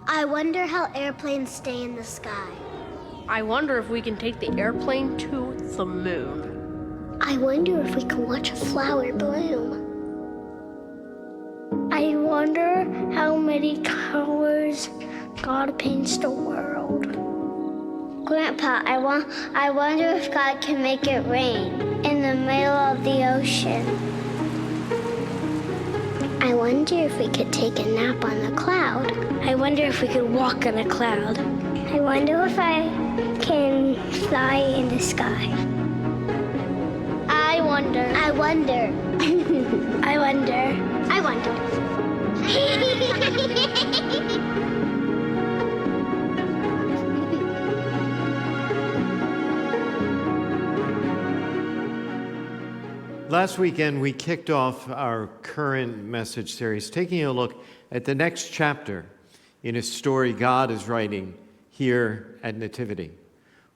I wonder how airplanes stay in the sky. I wonder if we can take the airplane to the moon. I wonder if we can watch a flower bloom. I wonder how many colors God paints the world. Grandpa, I wonder if God can make it rain in the middle of the ocean. I wonder if we could take a nap on a cloud. I wonder if we could walk on a cloud. I wonder if I can fly in the sky. I wonder. I wonder. I wonder. I wonder. Last weekend, we kicked off our current message series, taking a look at the next chapter in a story God is writing here at Nativity.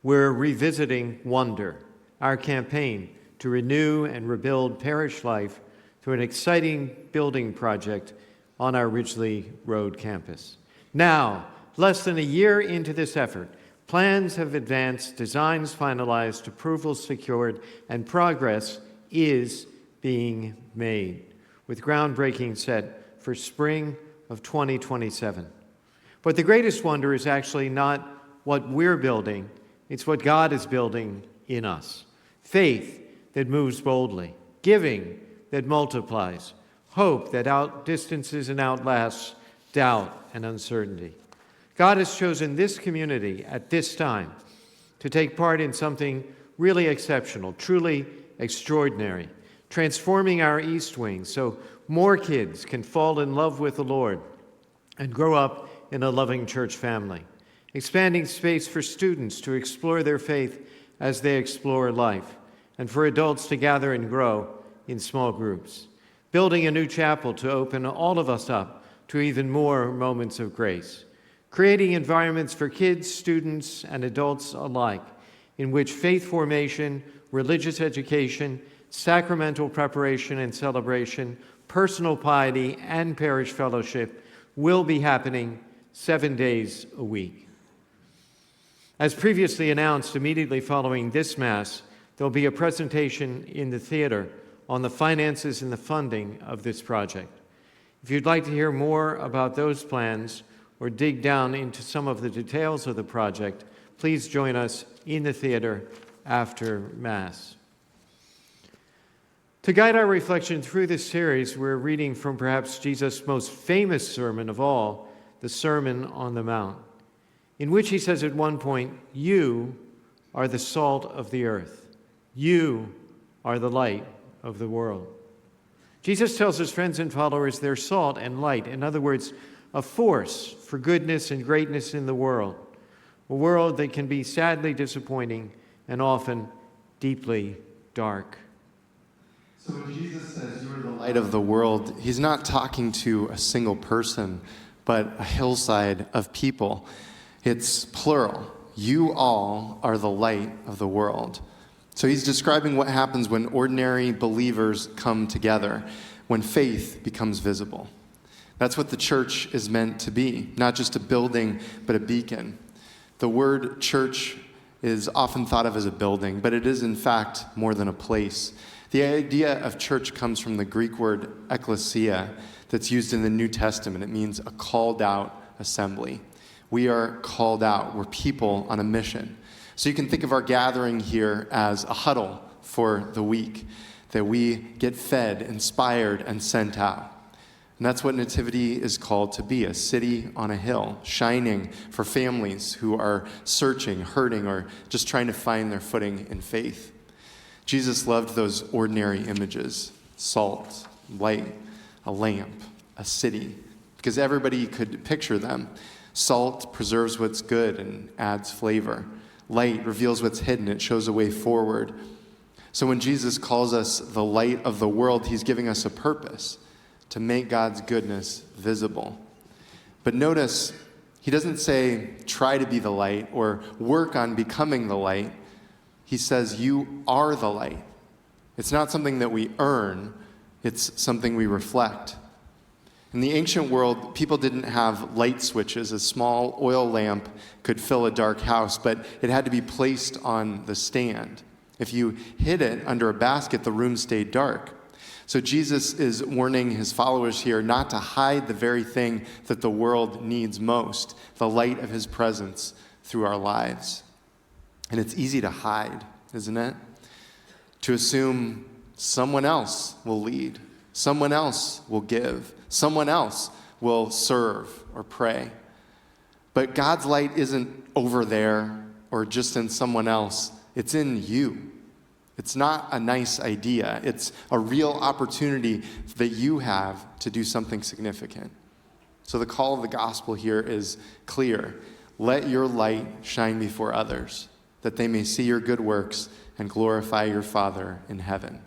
We're revisiting Wonder, our campaign to renew and rebuild parish life through an exciting building project on our Ridgely Road campus. Now, less than a year into this effort, plans have advanced, designs finalized, approvals secured, and progress is being made, with groundbreaking set for spring of 2027. But the greatest wonder is actually not what we're building, it's what God is building in us. Faith that moves boldly, giving that multiplies, hope that outdistances and outlasts doubt and uncertainty. God has chosen this community at this time to take part in something really exceptional, truly extraordinary, transforming our East Wing so more kids can fall in love with the Lord and grow up in a loving church family, expanding space for students to explore their faith as they explore life, and for adults to gather and grow in small groups, building a new chapel to open all of us up to even more moments of grace, creating environments for kids, students, and adults alike in which faith formation, religious education, sacramental preparation and celebration, personal piety, and parish fellowship will be happening 7 days a week. As previously announced, immediately following this Mass, there'll be a presentation in the theater on the finances and the funding of this project. If you'd like to hear more about those plans or dig down into some of the details of the project, please join us in the theater after Mass. To guide our reflection through this series, we're reading from perhaps Jesus' most famous sermon of all, the Sermon on the Mount, in which he says at one point, "You are the salt of the earth. You are the light of the world." Jesus tells his friends and followers they're salt and light, in other words, a force for goodness and greatness in the world, a world that can be sadly disappointing and often deeply dark. So when Jesus says you are the light of the world, he's not talking to a single person, but a hillside of people. It's plural. You all are the light of the world. So he's describing what happens when ordinary believers come together, when faith becomes visible. That's what the church is meant to be, not just a building, but a beacon. The word church is often thought of as a building, but it is in fact more than a place. The idea of church comes from the Greek word ekklesia that's used in the New Testament. It means a called out assembly. We are called out. We're people on a mission. So you can think of our gathering here as a huddle for the week, that we get fed, inspired, and sent out. And that's what Nativity is called to be, a city on a hill, shining for families who are searching, hurting, or just trying to find their footing in faith. Jesus loved those ordinary images: salt, light, a lamp, a city, because everybody could picture them. Salt preserves what's good and adds flavor. Light reveals what's hidden. It shows a way forward. So when Jesus calls us the light of the world, he's giving us a purpose to make God's goodness visible. But notice, he doesn't say, try to be the light or work on becoming the light. He says, you are the light. It's not something that we earn. It's something we reflect. In the ancient world, people didn't have light switches. A small oil lamp could fill a dark house, but it had to be placed on the stand. If you hid it under a basket, the room stayed dark. So Jesus is warning his followers here not to hide the very thing that the world needs most, the light of his presence through our lives. And it's easy to hide, isn't it? To assume someone else will lead, someone else will give, someone else will serve or pray. But God's light isn't over there or just in someone else. It's in you. It's not a nice idea. It's a real opportunity that you have to do something significant. So the call of the gospel here is clear. Let your light shine before others, that they may see your good works and glorify your Father in heaven.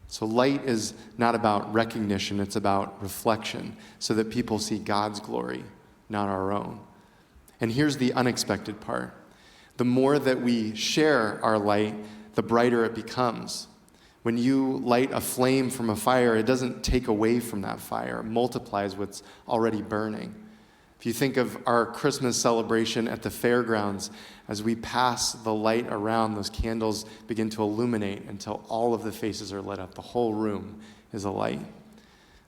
So light is not about recognition, it's about reflection, so that people see God's glory, not our own. And here's the unexpected part. The more that we share our light, the brighter it becomes. When you light a flame from a fire, it doesn't take away from that fire. It multiplies what's already burning. If you think of our Christmas celebration at the fairgrounds, as we pass the light around, those candles begin to illuminate until all of the faces are lit up. The whole room is alight.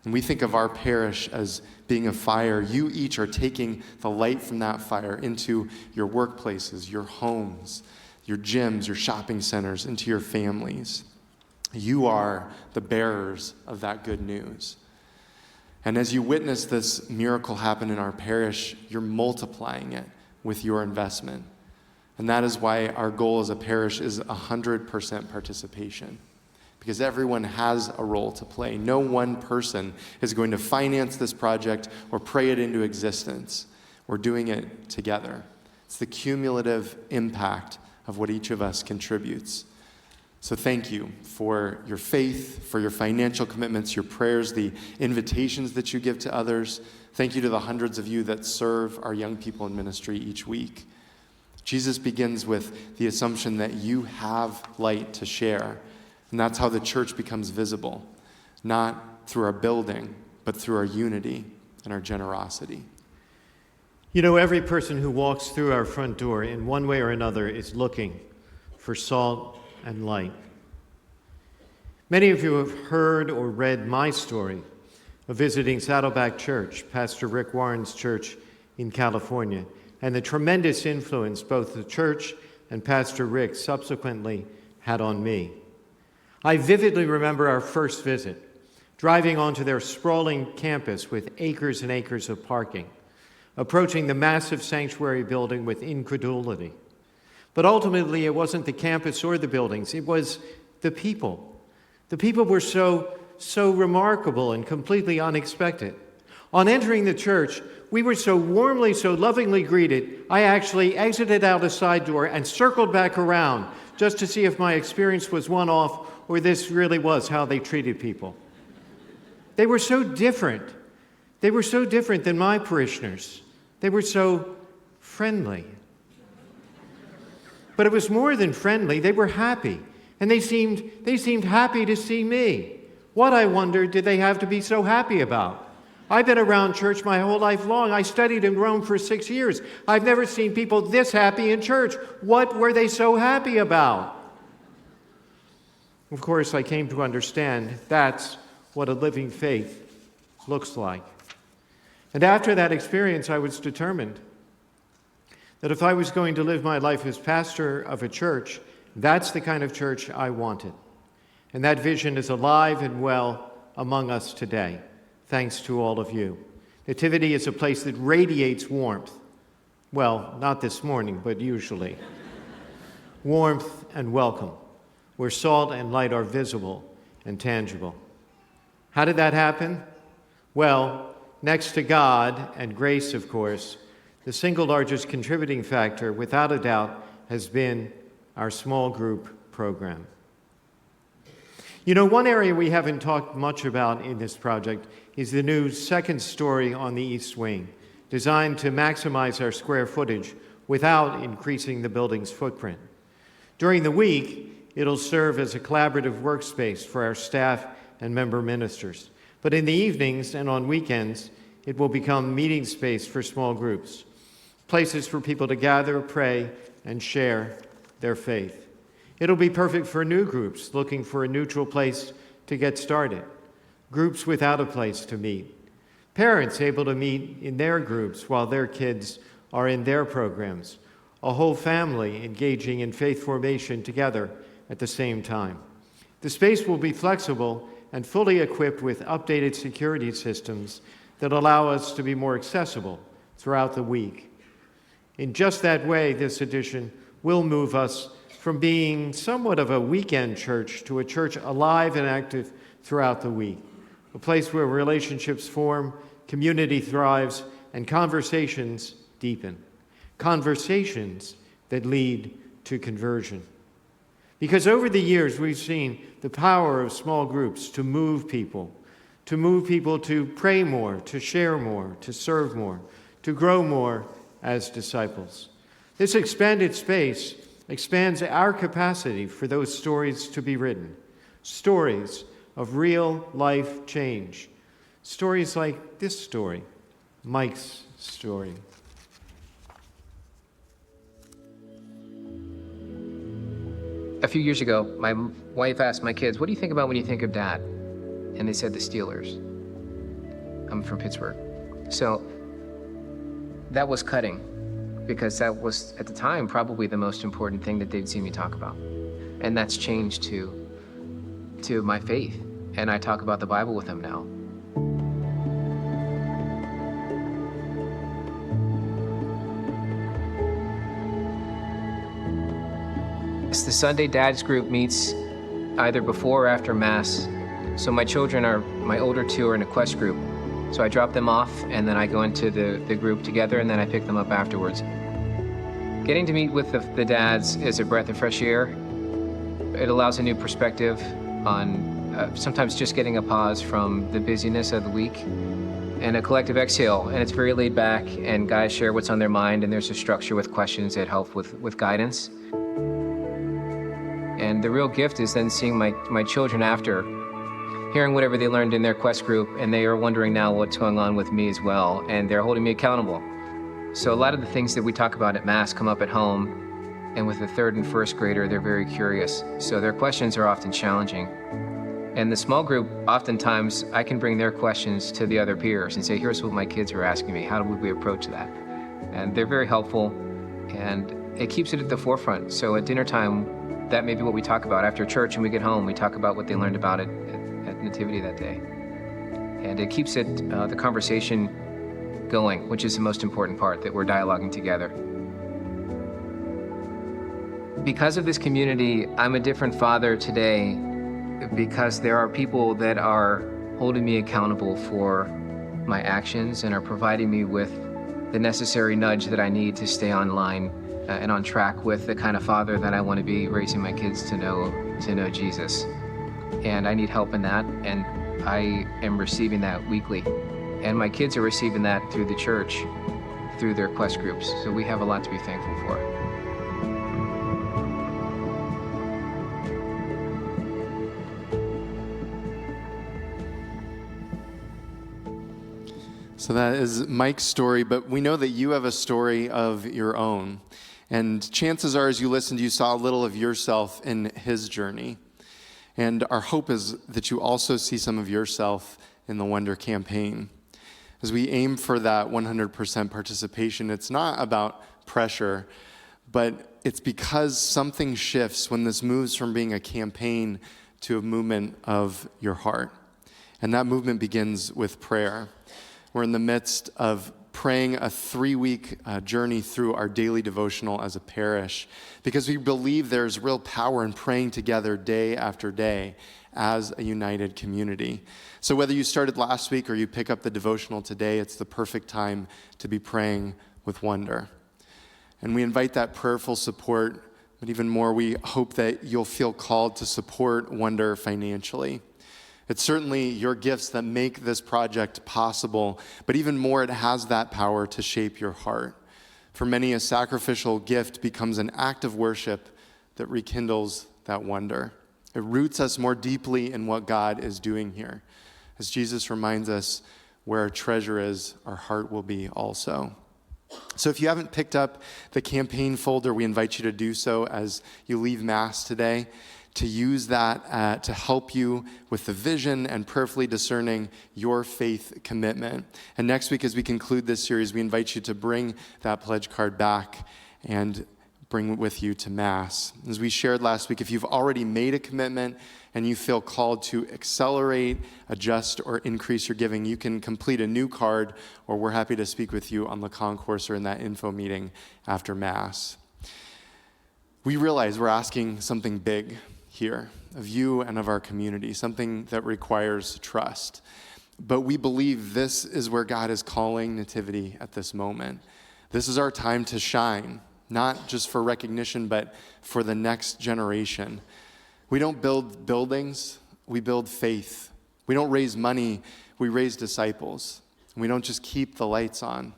And we think of our parish as being a fire. You each are taking the light from that fire into your workplaces, your homes, your gyms, your shopping centers, into your families. You are the bearers of that good news. And as you witness this miracle happen in our parish, you're multiplying it with your investment. And that is why our goal as a parish is 100% participation. Because everyone has a role to play. No one person is going to finance this project or pray it into existence. We're doing it together. It's the cumulative impact of what each of us contributes. So thank you for your faith, for your financial commitments, your prayers, the invitations that you give to others. Thank you to the hundreds of you that serve our young people in ministry each week. Jesus begins with the assumption that you have light to share, and that's how the church becomes visible, not through our building, but through our unity and our generosity. You know, every person who walks through our front door in one way or another is looking for salt and light. Many of you have heard or read my story of visiting Saddleback Church, Pastor Rick Warren's church in California, and the tremendous influence both the church and Pastor Rick subsequently had on me. I vividly remember our first visit, driving onto their sprawling campus with acres and acres of parking, approaching the massive sanctuary building with incredulity. But ultimately, it wasn't the campus or the buildings, it was the people. The people were so remarkable and completely unexpected. On entering the church, we were so warmly, so lovingly greeted, I actually exited out a side door and circled back around just to see if my experience was one-off or this really was how they treated people. They were so different. They were so different than my parishioners. They were so friendly. But it was more than friendly. They were happy. And they seemed happy to see me. What, I wondered, did they have to be so happy about? I've been around church my whole life long. I studied in Rome for 6 years. I've never seen people this happy in church. What were they so happy about? Of course, I came to understand that's what a living faith looks like. And after that experience, I was determined that if I was going to live my life as pastor of a church, that's the kind of church I wanted. And that vision is alive and well among us today, thanks to all of you. Nativity is a place that radiates warmth. Well, not this morning, but usually. Warmth and welcome, where salt and light are visible and tangible. How did that happen? Well, next to God and grace, of course, the single largest contributing factor, without a doubt, has been our small group program. You know, one area we haven't talked much about in this project is the new second story on the east wing, designed to maximize our square footage without increasing the building's footprint. During the week, it'll serve as a collaborative workspace for our staff and member ministers. But in the evenings and on weekends, it will become meeting space for small groups, places for people to gather, pray, and share their faith. It'll be perfect for new groups looking for a neutral place to get started, groups without a place to meet, parents able to meet in their groups while their kids are in their programs, a whole family engaging in faith formation together at the same time. The space will be flexible and fully equipped with updated security systems that allow us to be more accessible throughout the week. In just that way, this addition will move us from being somewhat of a weekend church to a church alive and active throughout the week, a place where relationships form, community thrives, and conversations deepen. Conversations that lead to conversion. Because over the years, we've seen the power of small groups to move people to pray more, to share more, to serve more, to grow more as disciples. This expanded space expands our capacity for those stories to be written, stories of real life change, stories like this story, Mike's story. A few years ago, my wife asked my kids, "What do you think about when you think of Dad?" And they said the Steelers. I'm from Pittsburgh. So that was cutting, because that was, at the time, probably the most important thing that they'd seen me talk about. And that's changed to my faith. And I talk about the Bible with them now. The Sunday Dads group meets either before or after Mass. So my older two are in a quest group. So I drop them off and then I go into the group together and then I pick them up afterwards. Getting to meet with the dads is a breath of fresh air. It allows a new perspective on sometimes just getting a pause from the busyness of the week and a collective exhale. And it's very laid back and guys share what's on their mind and there's a structure with questions that help with guidance. And the real gift is then seeing my children after, hearing whatever they learned in their quest group, and they are wondering now what's going on with me as well, and they're holding me accountable. So a lot of the things that we talk about at Mass come up at home, and with the third and first grader, they're very curious. So their questions are often challenging. And the small group, oftentimes, I can bring their questions to the other peers and say, here's what my kids are asking me, how would we approach that? And they're very helpful, and it keeps it at the forefront. So at dinner time, that may be what we talk about. After church and we get home, we talk about what they learned about it at Nativity that day. And it keeps the conversation going, which is the most important part, that we're dialoguing together. Because of this community, I'm a different father today because there are people that are holding me accountable for my actions and are providing me with the necessary nudge that I need to stay online and on track with the kind of father that I want to be, raising my kids to know Jesus. And I need help in that, and I am receiving that weekly. And my kids are receiving that through the church, through their quest groups. So we have a lot to be thankful for. So that is Mike's story, but we know that you have a story of your own. And chances are, as you listened, you saw a little of yourself in his journey. And our hope is that you also see some of yourself in the Wonder campaign. As we aim for that 100% participation, it's not about pressure, but it's because something shifts when this moves from being a campaign to a movement of your heart. And that movement begins with prayer. We're in the midst of praying a 3-week journey through our daily devotional as a parish because we believe there's real power in praying together day after day as a united community. So whether you started last week or you pick up the devotional today, it's the perfect time to be praying with Wonder. And we invite that prayerful support, but even more, we hope that you'll feel called to support Wonder financially. It's certainly your gifts that make this project possible, but even more, it has that power to shape your heart. For many, a sacrificial gift becomes an act of worship that rekindles that wonder. It roots us more deeply in what God is doing here. As Jesus reminds us, where our treasure is, our heart will be also. So if you haven't picked up the campaign folder, we invite you to do so as you leave Mass today, to use that to help you with the vision and prayerfully discerning your faith commitment. And next week, as we conclude this series, we invite you to bring that pledge card back and bring it with you to Mass. As we shared last week, if you've already made a commitment and you feel called to accelerate, adjust, or increase your giving, you can complete a new card, or we're happy to speak with you on the concourse or in that info meeting after Mass. We realize we're asking something big here of you and of our community, something that requires trust. But we believe this is where God is calling Nativity at this moment. This is our time to shine, not just for recognition, but for the next generation. We don't build buildings, we build faith. We don't raise money, we raise disciples. We don't just keep the lights on,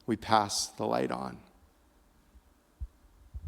we pass the light on.